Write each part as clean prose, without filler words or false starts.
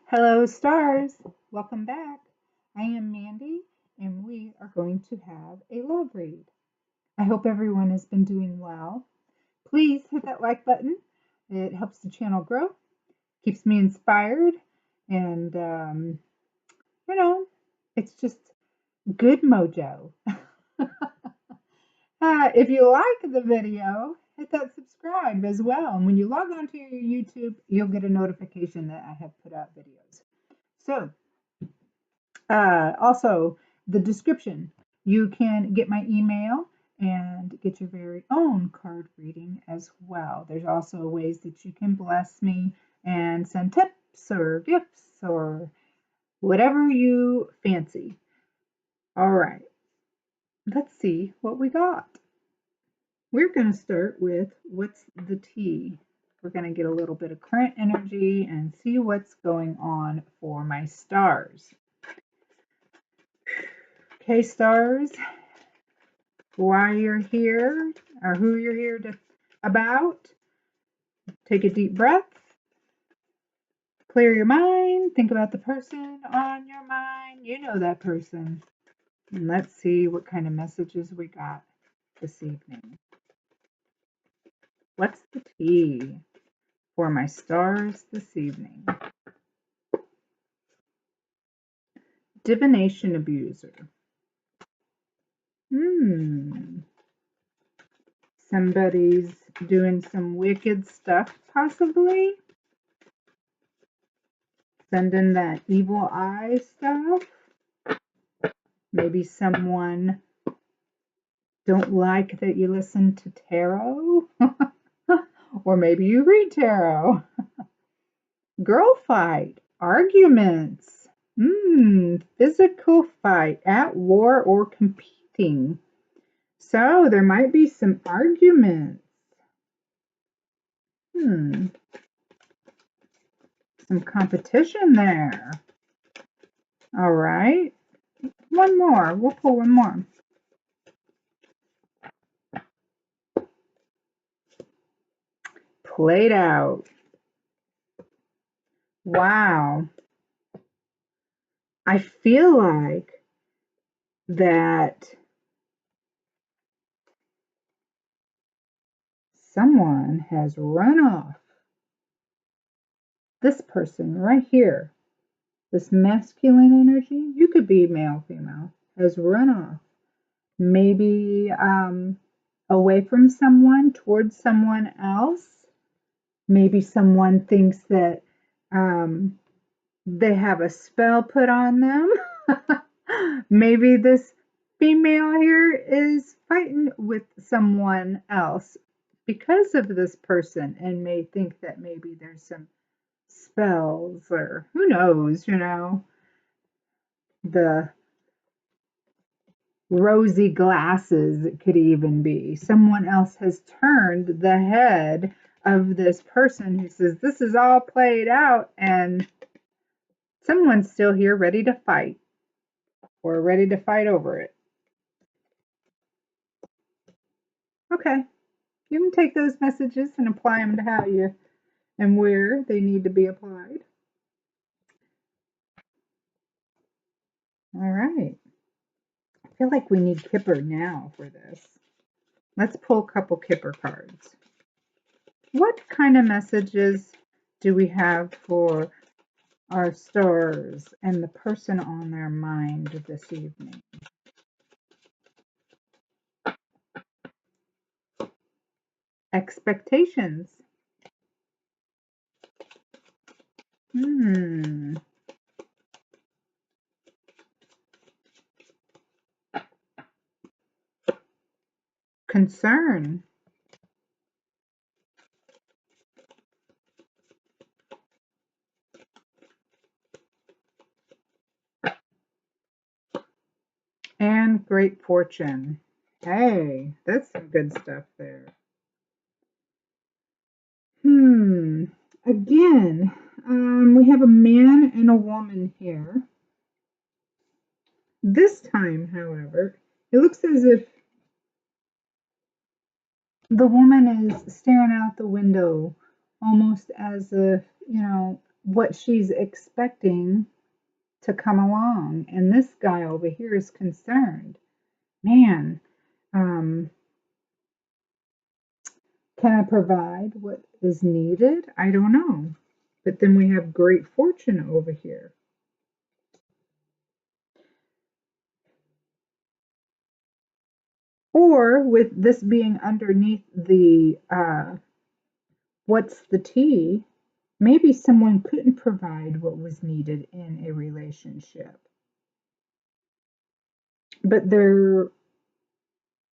Hello, stars. Welcome back. I am Mandy, and we are going to have a love read. I hope everyone has been doing well. Please hit that like button. It helps the channel grow, keeps me inspired, and you know, it's just good mojo. If you like the video, hit that subscribe as well. And when you log on to your YouTube, you'll get a notification that I have put out videos. So, also, the description. You can get my email and get your very own card reading as well. There's also ways that you can bless me and send tips or gifts or whatever you fancy. All right, let's see what we got. We're going to start with what's the tea. We're going to get a little bit of current energy and see what's going on for my stars. Okay, stars, why you're here or who you're here about. Take a deep breath. Clear your mind. Think about the person on your mind. You know that person. And let's see what kind of messages we got this evening. What's the tea for my stars this evening? Divination abuser. Somebody's doing some wicked stuff, possibly. Sending that evil eye stuff. Maybe someone don't like that you listen to tarot. Or maybe you read tarot. Girl fight. Arguments. Physical fight. At war or competing. So there might be some arguments. Some competition there. All right. One more. We'll pull one more. Played out. Wow. I feel like that someone has run off. This person right here, this masculine energy, you could be male, female, has run off. Maybe away from someone, towards someone else. Maybe someone thinks that they have a spell put on them. Maybe this female here is fighting with someone else because of this person and may think that maybe there's some spells or who knows, the rosy glasses it could even be. Someone else has turned the head of this person who says this is all played out and someone's still here ready to fight or ready to fight over it. Okay, you can take those messages and apply them to how you and where they need to be applied. All right. I feel like we need Kipper now for this. Let's pull a couple Kipper cards. What kind of messages do we have for our stars and the person on their mind this evening? Expectations. Concern. And great fortune. Hey, that's some good stuff there. Again, we have a man and a woman here. This time, however, it looks as if the woman is staring out the window, almost as if, what she's expecting to come along. And this guy over here is concerned. Man, um, can I provide what is needed? I don't know. But then we have great fortune over here. Or with this being underneath the what's the tea, maybe someone couldn't provide what was needed in a relationship. But their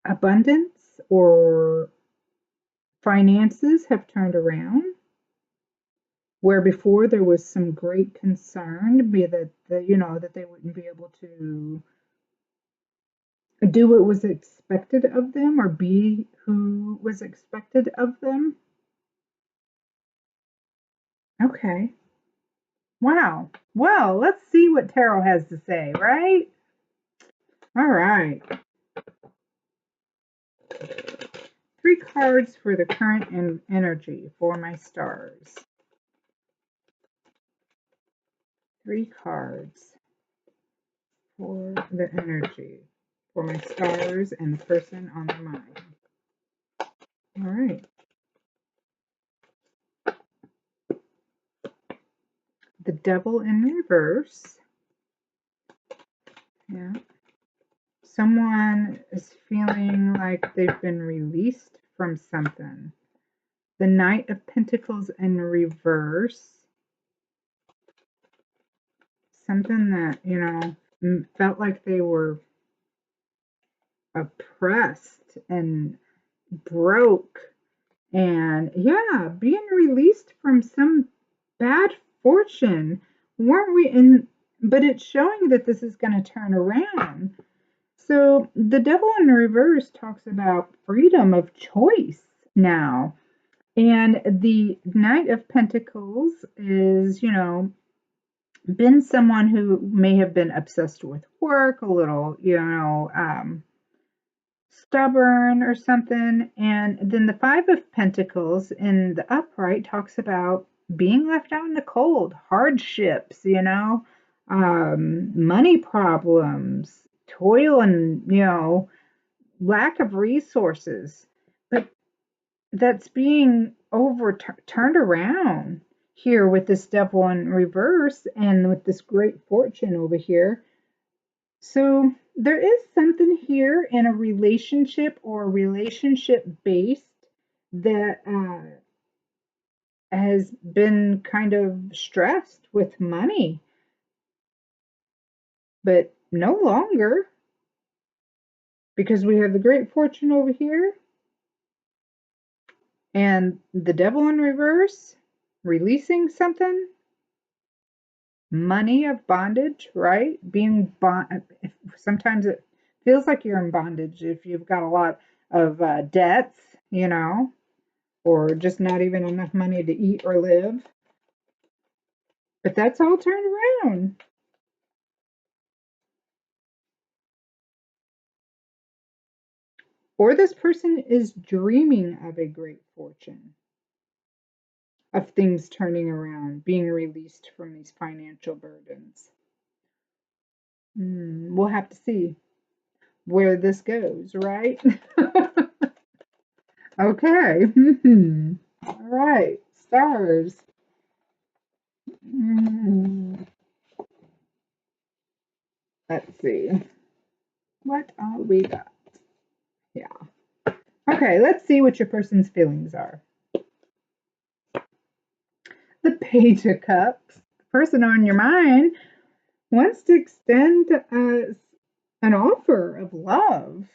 abundance or finances have turned around, where before there was some great concern, be that that they wouldn't be able to do what was expected of them or be who was expected of them. Okay. Wow. Well, let's see what tarot has to say, right? All right. 3 cards for the current energy for my stars. 3 cards for the energy for my stars and the person on their mind. All right. The Devil in reverse. Yeah. Someone is feeling like they've been released from something. The Knight of Pentacles in reverse. Something that, felt like they were oppressed and broke. And yeah, being released from some bad fortune. Weren't we in? But it's showing that this is going to turn around. So the Devil in reverse talks about freedom of choice now. And the Knight of Pentacles is, been someone who may have been obsessed with work, a little, stubborn or something. And then the Five of Pentacles in the upright talks about being left out in the cold, hardships, money problems, toil, and, lack of resources. But that's being turned around here with this Devil in reverse and with this great fortune over here. So there is something here in a relationship or relationship based that has been kind of stressed with money, but no longer, because we have the great fortune over here and the Devil in reverse releasing something. Money of bondage, right? Being sometimes it feels like you're in bondage if you've got a lot of debts, or just not even enough money to eat or live. But that's all turned around. Or this person is dreaming of a great fortune, of things turning around, being released from these financial burdens. We'll have to see where this goes, right? Okay. All right. Stars. Let's see. What all we got? Yeah. Okay, let's see what your person's feelings are. The Page of Cups. The person on your mind wants to extend an offer of love,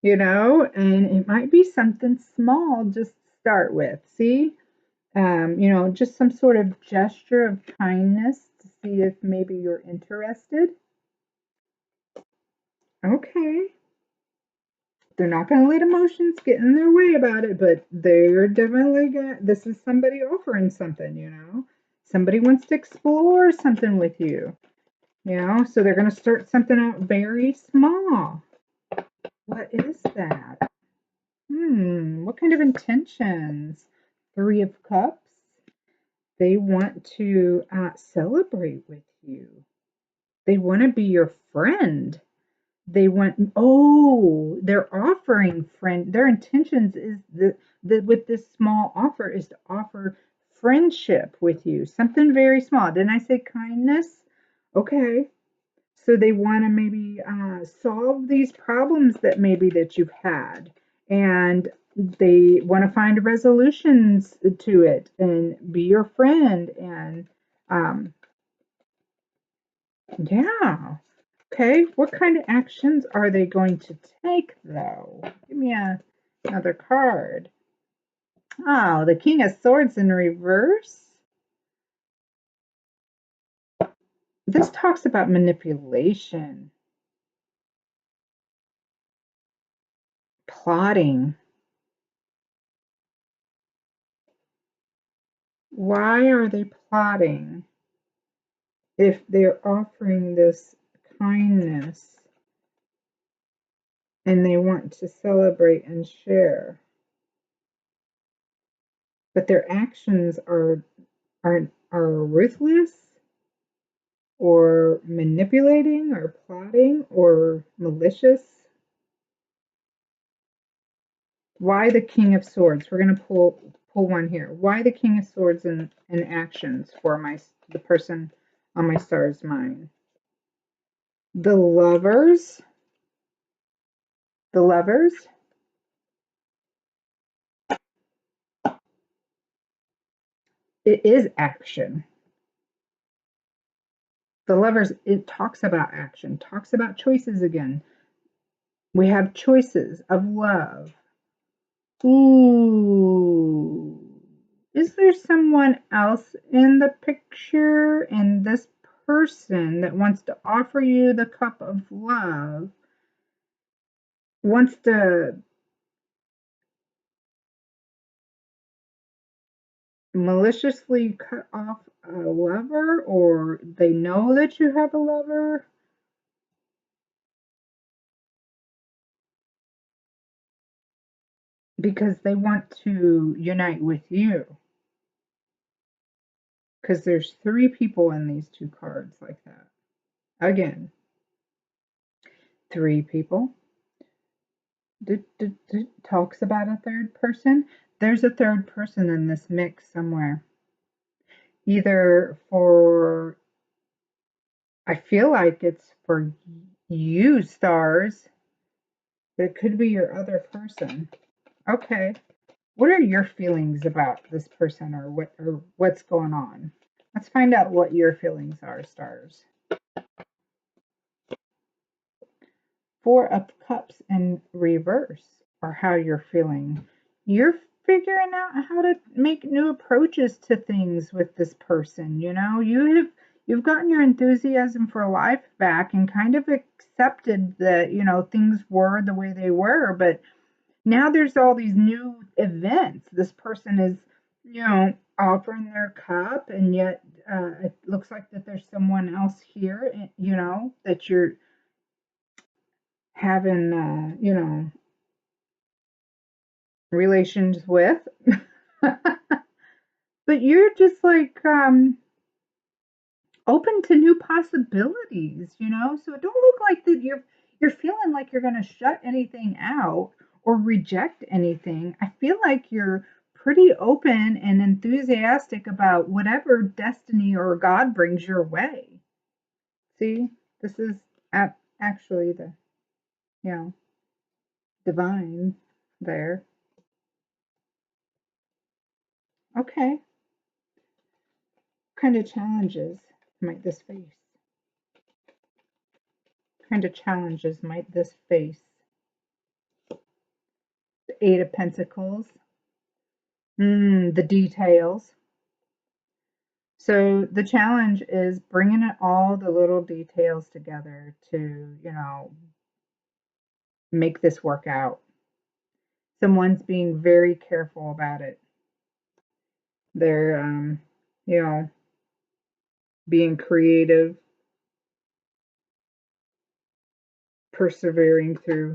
and it might be something small just to start with. See? Just some sort of gesture of kindness to see if maybe you're interested. Okay. They're not going to let emotions get in their way about it, but they're definitely this is somebody offering something, Somebody wants to explore something with you, so they're going to start something out very small. What is that? What kind of intentions? 3 of Cups. They want to celebrate with you. They want to be your friend. They want, oh, they're offering friend. Their intentions is that with this small offer is to offer friendship with you. Something very small. Didn't I say kindness? Okay. So they want to maybe solve these problems that maybe that you've had, and they want to find resolutions to it and be your friend. And um, yeah. Okay, what kind of actions are they going to take, though? Give me another card. Oh, the King of Swords in reverse. This talks about manipulation, plotting. Why are they plotting if they're offering this kindness and they want to celebrate and share? But their actions are ruthless or manipulating or plotting or malicious. Why the King of Swords? We're going to pull one here. Why the King of Swords in actions for the person on my star's mind? The Lovers. The Lovers. It is action. The Lovers, it talks about action, talks about choices again. We have choices of love. Ooh. Is there someone else in the picture? And this person that wants to offer you the cup of love wants to maliciously cut off a lover, or they know that you have a lover because they want to unite with you. Because there's three people in these two cards like that. Again, three people. Talks about a third person. There's a third person in this mix somewhere. Either for, I feel like it's for you, stars, but it could be your other person. Okay. What are your feelings about this person, or what's going on? Let's find out what your feelings are, stars. Four of Cups in reverse, or how you're feeling. You're figuring out how to make new approaches to things with this person. You've gotten your enthusiasm for life back and kind of accepted that, things were the way they were, but now there's all these new events. This person is, offering their cup, and yet it looks like that there's someone else here, that you're having, relations with. But you're just like open to new possibilities, So it don't look like that you're feeling like you're going to shut anything out or reject anything. I feel like you're pretty open and enthusiastic about whatever destiny or God brings your way. See, this is actually the, you know, divine there. Okay. What kind of challenges might this face? What kind of challenges might this face? The Eight of Pentacles. The details. So the challenge is bringing all the little details together to, make this work out. Someone's being very careful about it. They're, you know, being creative, persevering through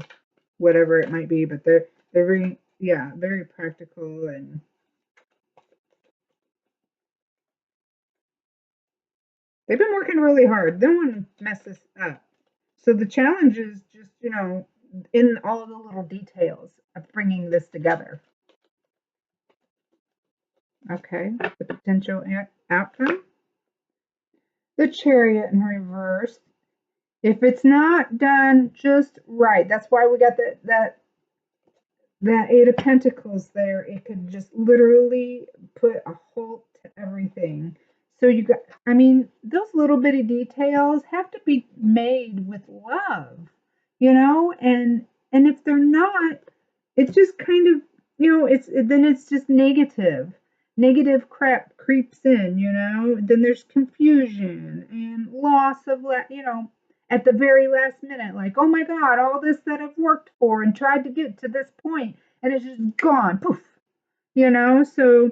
whatever it might be, but they're very, yeah, very practical and They've been working really hard. They don't want to mess this up. So the challenge is just, in all the little details of bringing this together. Okay, the potential outcome. The Chariot in reverse. If it's not done just right, that's why we got that Eight of Pentacles there. It could just literally put a halt to everything. So you got, I mean, those little bitty details have to be made with love, and if they're not, it's just kind of, it's just negative. Negative crap creeps in, then there's confusion and loss of, at the very last minute, like, oh my God, all this that I've worked for and tried to get to this point, and it's just gone, poof, So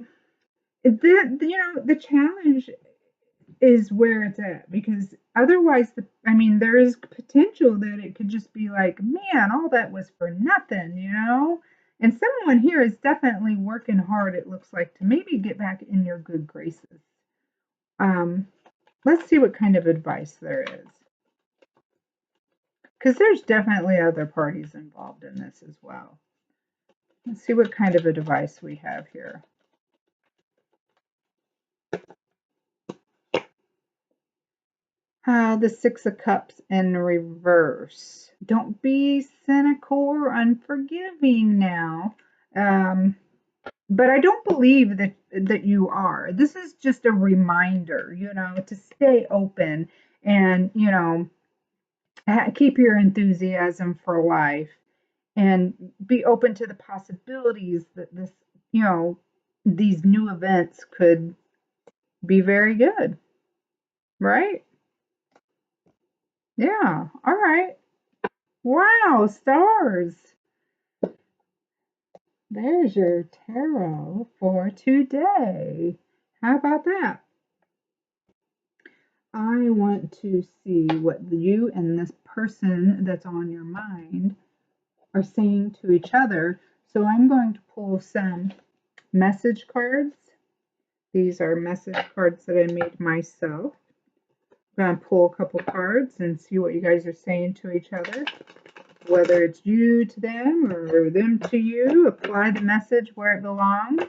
the challenge is where it's at, because otherwise, there is potential that it could just be like, man, all that was for nothing. And someone here is definitely working hard, it looks like, to maybe get back in your good graces. Let's see what kind of advice there is. Because there's definitely other parties involved in this as well. Let's see what kind of advice we have here. The Six of Cups in reverse. Don't be cynical or unforgiving now. But I don't believe that you are. This is just a reminder, to stay open and, keep your enthusiasm for life and be open to the possibilities that these new events could be very good, right? Yeah. All right. Wow, stars. There's your tarot for today. How about that? I want to see what you and this person that's on your mind are saying to each other. So I'm going to pull some message cards. These are message cards that I made myself. I'm going to pull a couple cards and see what you guys are saying to each other. Whether it's you to them or them to you, apply the message where it belongs.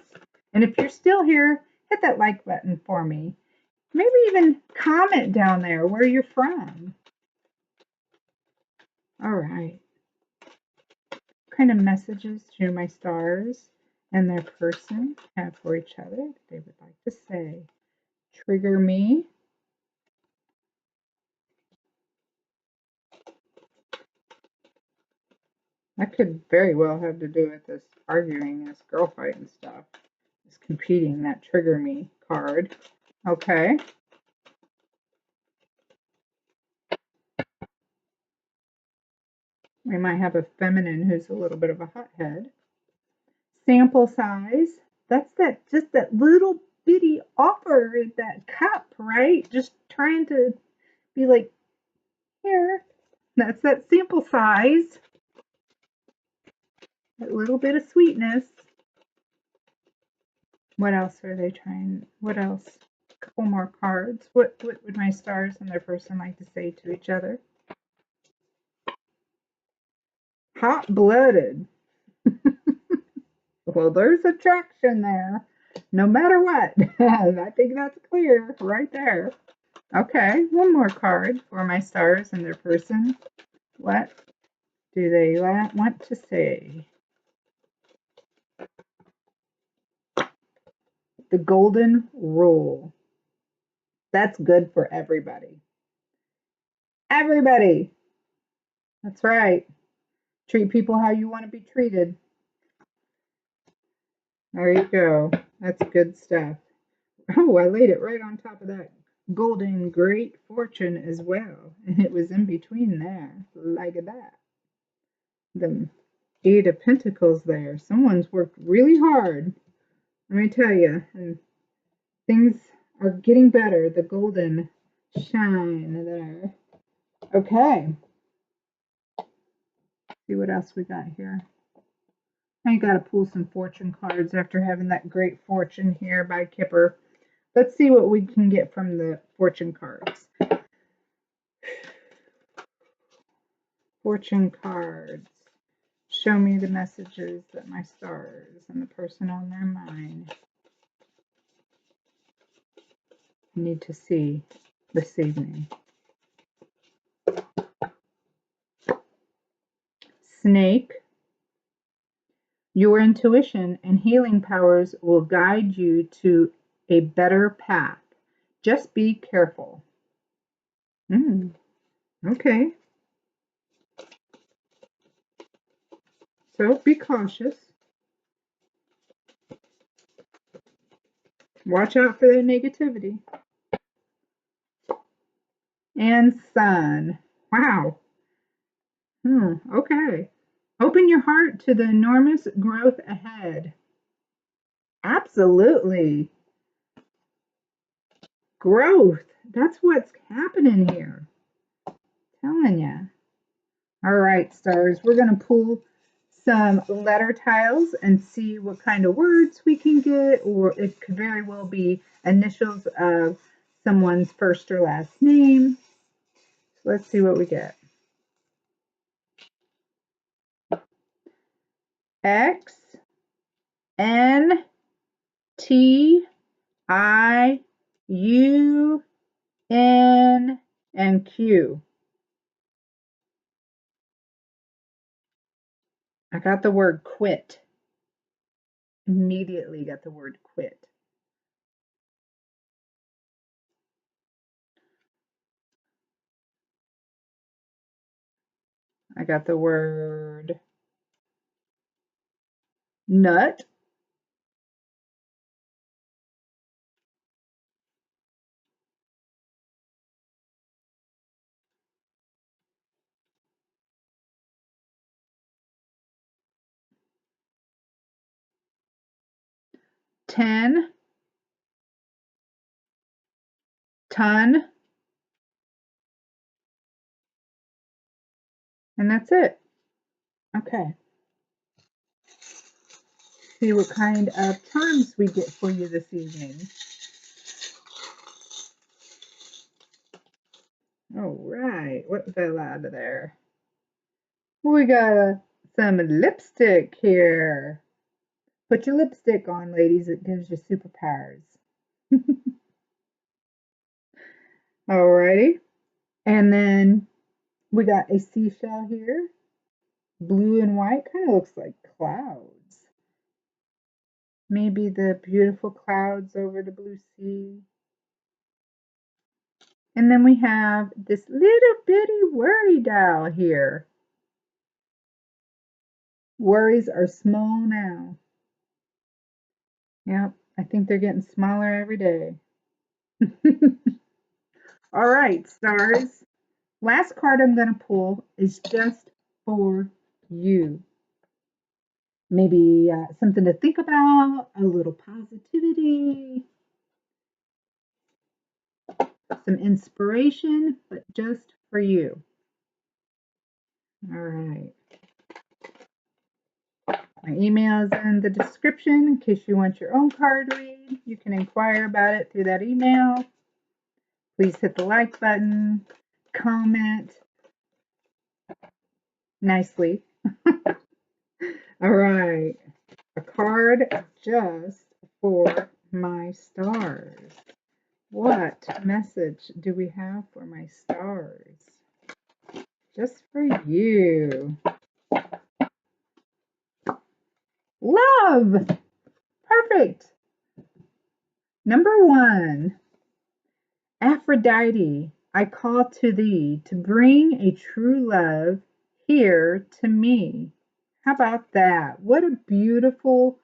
And if you're still here, hit that like button for me. Maybe even comment down there where you're from. All right. What kind of messages do my stars and their person have for each other that they would like to say? Trigger me. That could very well have to do with this arguing, this girl fight and stuff. This competing, that trigger me card. Okay. We might have a feminine who's a little bit of a hothead. Sample size. That's just that little bitty offer, that cup, right? Just trying to be like, here. That's that sample size. That little bit of sweetness. What else are they trying? What else? A couple more cards. What would my stars and their person like to say to each other? Hot-blooded. Well, there's attraction there. No matter what. I think that's clear right there. Okay, one more card for my stars and their person. What do they want to say? The golden rule. That's good for everybody. Everybody. That's right. Treat people how you want to be treated. There you go. That's good stuff. Oh, I laid it right on top of that golden great fortune as well. And it was in between there, like that. The Eight of Pentacles there. Someone's worked really hard. Let me tell you. And things are getting better. The golden shine there. Okay. See what else we got here. I got to pull some fortune cards after having that great fortune here by Kipper. Let's see what we can get from the fortune cards. Fortune cards. Show me the messages that my stars and the person on their mind need to see this evening. Snake. Your intuition and healing powers will guide you to a better path. Just be careful. Okay. So be cautious. Watch out for the negativity. And Sun. Wow. Okay. Open your heart to the enormous growth ahead. Absolutely. Growth. That's what's happening here. Telling you. All right, stars. We're going to pull some letter tiles and see what kind of words we can get, or it could very well be initials of someone's first or last name. So let's see what we get. X, N, T, I, U, N, and Q. I got the word quit. Immediately got the word quit. I got the word nut. Ten, ton, and that's it. Okay. See what kind of terms we get for you this evening. All right, what fell out of there? We got some lipstick here. Put your lipstick on, ladies. It gives you superpowers. Alrighty. And then we got a seashell here. Blue and white. Kind of looks like clouds. Maybe the beautiful clouds over the blue sea. And then we have this little bitty worry doll here. Worries are small now. Yep, I think they're getting smaller every day. All right, stars. Last card I'm going to pull is just for you. Maybe something to think about, a little positivity, some inspiration, but just for you. All right. My email is in the description in case you want your own card read. You can inquire about it through that email. Please hit the like button, comment nicely. All right. A card just for my stars. What message do we have for my stars? Just for you. Love. Perfect. Number 1. Aphrodite, I call to thee to bring a true love here to me. How about that? What a beautiful,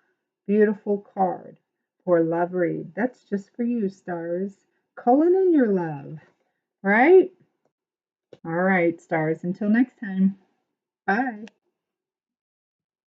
beautiful card for love read. That's just for you, stars. Calling in your love, right? All right, stars. Until next time. Bye.